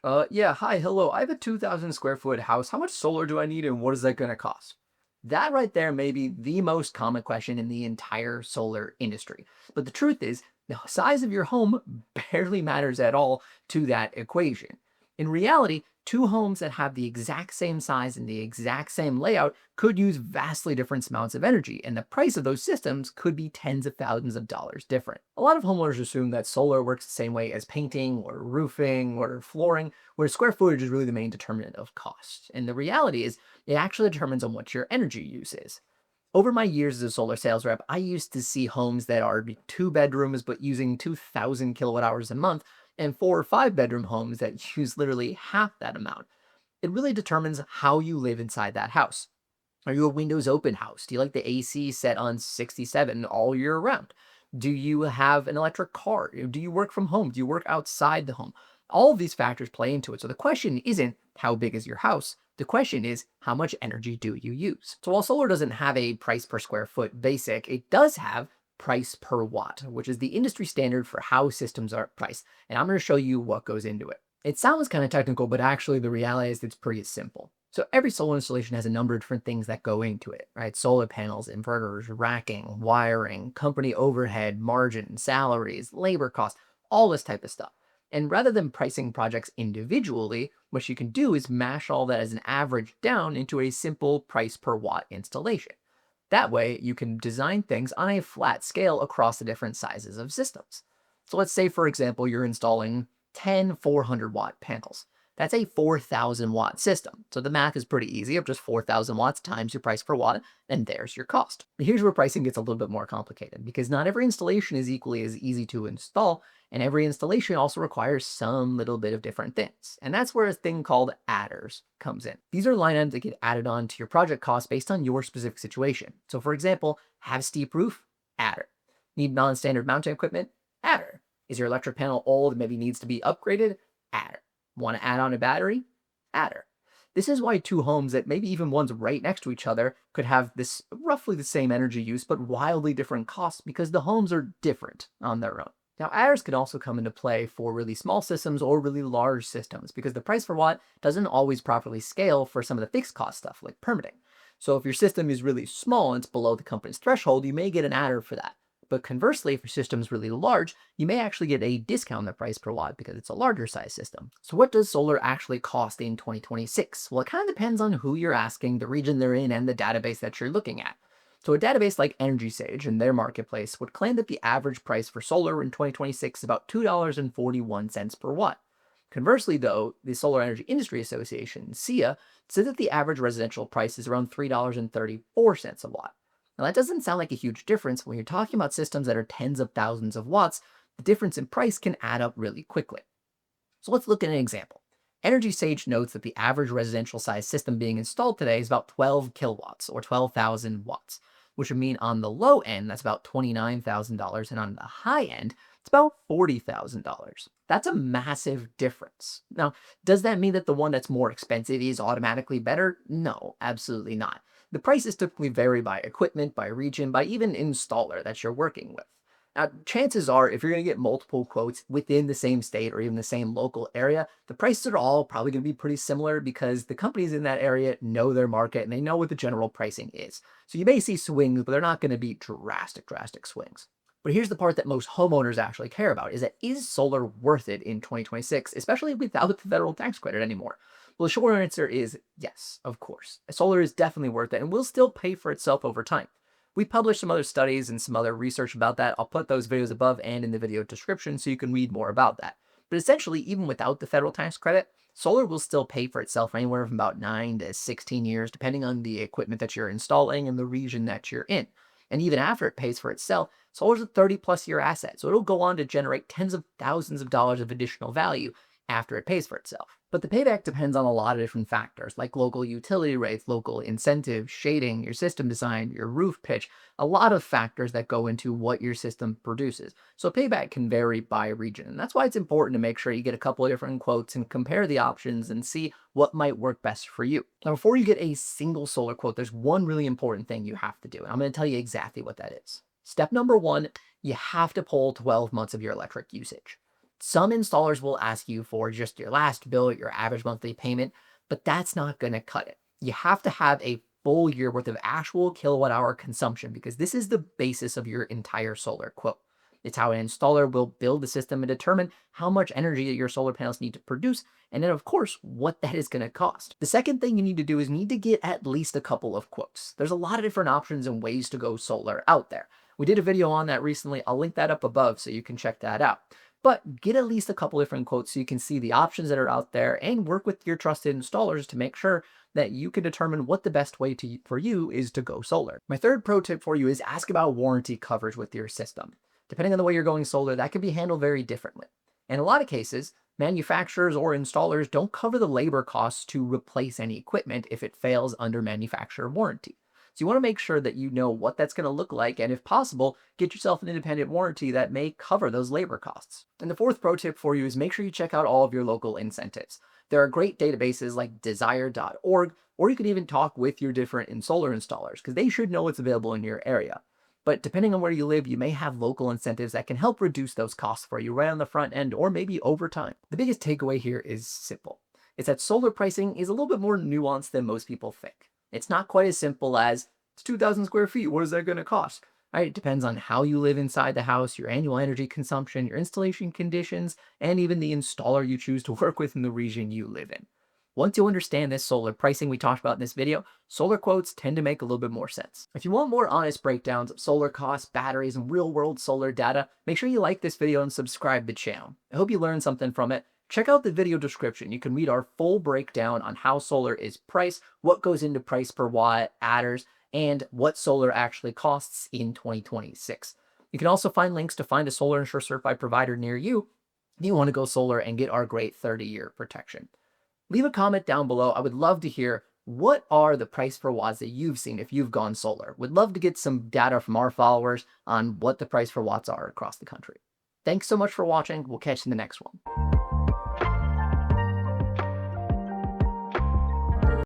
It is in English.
Yeah, hi, hello. I have a 2,000 square foot house. How much solar do I need and what is that going to cost? That right there may be the most common question in the entire solar industry. But the truth is, the size of your home barely matters at all to that equation. In reality, two homes that have the exact same size and the exact same layout could use vastly different amounts of energy, and the price of those systems could be tens of thousands of dollars different. A lot of homeowners assume that solar works the same way as painting or roofing or flooring, where square footage is really the main determinant of cost. And the reality is, it actually determines on what your energy use is. Over my years as a solar sales rep, I used to see homes that are two bedrooms but using 2,000 kilowatt hours a month, and 4 or 5 bedroom homes that use literally half that amount. It really determines how you live inside that house. Are you a windows open house? Do you like the AC set on 67 all year round? Do you have an electric car? Do you work from home? Do you work outside the home? All of these factors play into it. So the question isn't how big is your house? The question is how much energy do you use? So while solar doesn't have a price per square foot basic, it does have price per watt, which is the industry standard for how systems are priced. And I'm going to show you what goes into it. It sounds kind of technical, but actually the reality is it's pretty simple. So every solar installation has a number of different things that go into it, right? Solar panels, inverters, racking, wiring, company overhead, margin, salaries, labor costs, all this type of stuff. And rather than pricing projects individually, what you can do is mash all that as an average down into a simple price per watt installation. That way, you can design things on a flat scale across the different sizes of systems. So let's say, for example, you're installing 10 400-watt panels. That's a 4,000 watt system. So the math is pretty easy of just 4,000 watts times your price per watt, and there's your cost. Here's where pricing gets a little bit more complicated because not every installation is equally as easy to install, and every installation also requires some little bit of different things. And that's where a thing called adders comes in. These are line items that get added on to your project cost based on your specific situation. So for example, have steep roof? Adder. Need non-standard mounting equipment? Adder. Is your electric panel old and maybe needs to be upgraded? Adder. Want to add on a battery? Adder. This is why two homes that maybe even one's right next to each other could have this roughly the same energy use but wildly different costs because the homes are different on their own. Now, adders can also come into play for really small systems or really large systems because the price per watt doesn't always properly scale for some of the fixed cost stuff like permitting. So if your system is really small and it's below the company's threshold, you may get an adder for that. But conversely, if your system is really large, you may actually get a discount on the price per watt because it's a larger size system. So what does solar actually cost in 2026? Well, it kind of depends on who you're asking, the region they're in, and the database that you're looking at. So a database like EnergySage and their marketplace would claim that the average price for solar in 2026 is about $2.41 per watt. Conversely, though, the Solar Energy Industry Association, SEIA, says that the average residential price is around $3.34 a watt. Now, that doesn't sound like a huge difference. When you're talking about systems that are tens of thousands of watts, the difference in price can add up really quickly. So let's look at an example. Energy Sage notes that the average residential size system being installed today is about 12 kilowatts or 12,000 watts, which would mean on the low end, that's about $29,000, and on the high end, it's about $40,000. That's a massive difference. Now, does that mean that the one that's more expensive is automatically better? No, absolutely not. The prices typically vary by equipment, by region, by even installer that you're working with. Now, chances are, if you're going to get multiple quotes within the same state or even the same local area, the prices are all probably going to be pretty similar because the companies in that area know their market and they know what the general pricing is. So you may see swings, but they're not going to be drastic swings. But here's the part that most homeowners actually care about is that is solar worth it in 2026, especially without the federal tax credit anymore? Well, the short answer is yes, of course. Solar is definitely worth it and will still pay for itself over time. We published some other studies and some other research about that. I'll put those videos above and in the video description so you can read more about that. But essentially, even without the federal tax credit, solar will still pay for itself anywhere from about 9 to 16 years, depending on the equipment that you're installing and the region that you're in. And even after it pays for itself, solar's a 30-plus year asset, so it'll go on to generate tens of thousands of dollars of additional value after it pays for itself. But the payback depends on a lot of different factors, like local utility rates, local incentives, shading, your system design, your roof pitch, a lot of factors that go into what your system produces. So payback can vary by region, and that's why it's important to make sure you get a couple of different quotes and compare the options and see what might work best for you. Now, before you get a single solar quote, there's one really important thing you have to do, and I'm going to tell you exactly what that is. Step number one, you have to pull 12 months of your electric usage. Some installers will ask you for just your last bill, your average monthly payment, but that's not going to cut it. You have to have a full year worth of actual kilowatt hour consumption because this is the basis of your entire solar quote. It's how an installer will build the system and determine how much energy your solar panels need to produce, and then of course, what that is going to cost. The second thing you need to do is need to get at least a couple of quotes. There's a lot of different options and ways to go solar out there. We did a video on that recently. I'll link that up above so you can check that out. But get at least a couple different quotes so you can see the options that are out there and work with your trusted installers to make sure that you can determine what the best way for you is to go solar. My third pro tip for you is ask about warranty coverage with your system. Depending on the way you're going solar, that can be handled very differently. In a lot of cases, manufacturers or installers don't cover the labor costs to replace any equipment if it fails under manufacturer warranty. So you want to make sure that you know what that's going to look like, and if possible, get yourself an independent warranty that may cover those labor costs. And the fourth pro tip for you is make sure you check out all of your local incentives. There are great databases like desire.org, or you can even talk with your different solar installers because they should know what's available in your area. But depending on where you live, you may have local incentives that can help reduce those costs for you right on the front end or maybe over time. The biggest takeaway here is simple. It's that solar pricing is a little bit more nuanced than most people think. It's not quite as simple as, it's 2,000 square feet, what is that going to cost? Right? It depends on how you live inside the house, your annual energy consumption, your installation conditions, and even the installer you choose to work with in the region you live in. Once you understand this solar pricing we talked about in this video, solar quotes tend to make a little bit more sense. If you want more honest breakdowns of solar costs, batteries, and real-world solar data, make sure you like this video and subscribe to the channel. I hope you learned something from it. Check out the video description. You can read our full breakdown on how solar is priced, what goes into price per watt, adders, and what solar actually costs in 2026. You can also find links to find a Solar Insure certified provider near you if you want to go solar and get our great 30-year protection. Leave a comment down below. I would love to hear what are the price per watts that you've seen if you've gone solar. Would love to get some data from our followers on what the price for watts are across the country. Thanks so much for watching. We'll catch you in the next one.